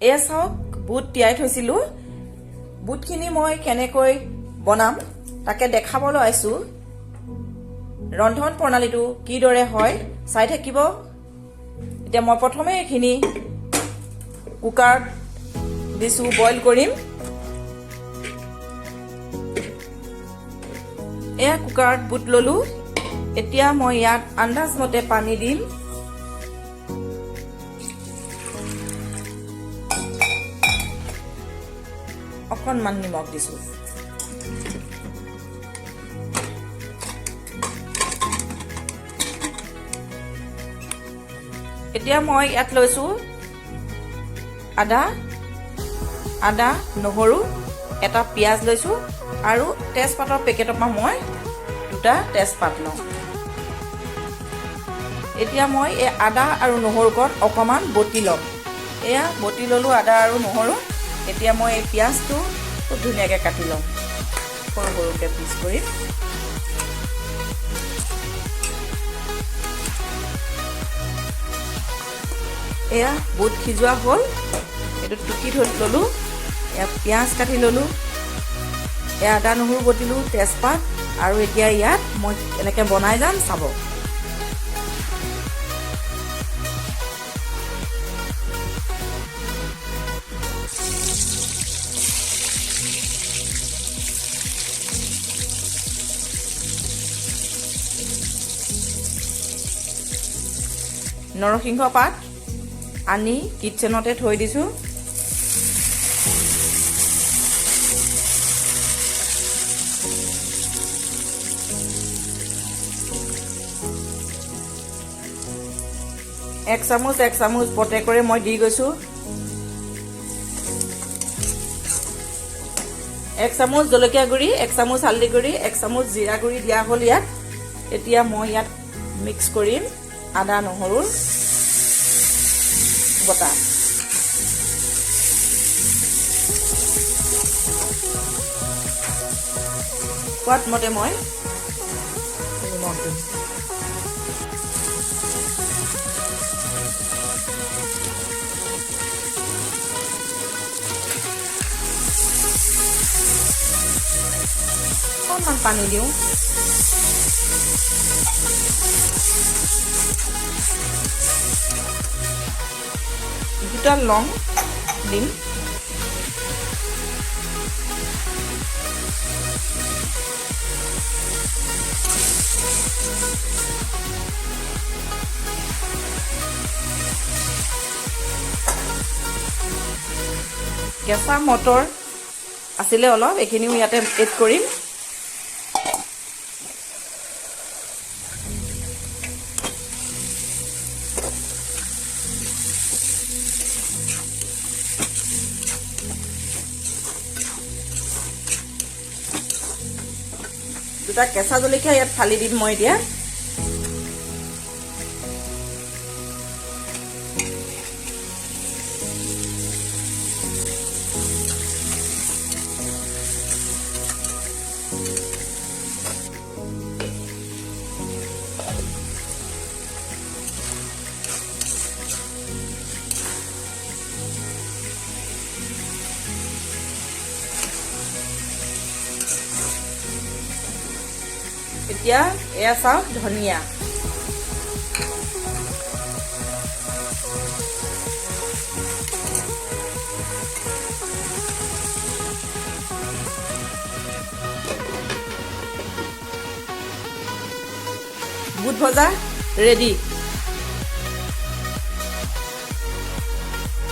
এয়া চাওক বুট তিয়াই থৈছিলোঁ বুটখিনি মই কেনেকৈ বনাম তাকে দেখাবলৈ আইছোঁ ৰন্ধন প্ৰণালীটো কিদৰে হয় চাই থাকিব এতিয়া মই প্ৰথমে এইখিনি কুকাৰত দিছো বইল কৰিম এয়া কুকাৰত বুট ললো এতিয়া মই ইয়াত আন্দাজ মতে পানী দিম অকণমান নিমখ দিছো এতিয়া মই ইয়াত লৈছো আদা নহৰু এটা পিয়াজ লৈছো আৰু তেজপাতৰ পেকেটৰ পৰা মই দুটা তেজপাত লওঁ এতিয়া মই এই আদা আৰু নহৰুকত অকণমান বটি ল'ম এয়া বটি ল'লো আদা আৰু নহৰু এতিয়া মই এই পিয়াজটো খুব ধুনীয়াকৈ কাটি ল'ম সৰু সৰুকৈ পিচ কৰি এয়া বুট সিজোৱা হ'ল এইটো টুকি থৈ ল'লোঁ এয়া পিঁয়াজ কাটি ল'লোঁ এয়া আদা নহৰু বটিলোঁ তেজপাত আৰু এতিয়া ইয়াত মই এনেকৈ বনাই যাম চাব নৰসিংহ পাত আনি কিটচেনতে থৈ দিছো এক চামুচ পটেকৰে মই দি গৈছো এক চামুচ জলকীয়া গুড়ি এক চামুচ হালধি গুড়ি এক চামুচ জিৰা গুড়ি দিয়া হ'ল ইয়াত এতিয়া মই ইয়াত মিক্স কৰিম আদা নহৰুৰ বটা সোৱাদ মতে মই নিমখ দিম অকণমান পানী দিওঁ দুটা লং দিম কেঁচা মটৰ আছিলে অলপ এইখিনিও ইয়াতে এড কৰিম দুটা কেঁচা জলকীয়া ইয়াত ফালি দিম মই এতিয়া এতিয়া এয়া চাওক ধনিয়া বুট ভজা ৰেডি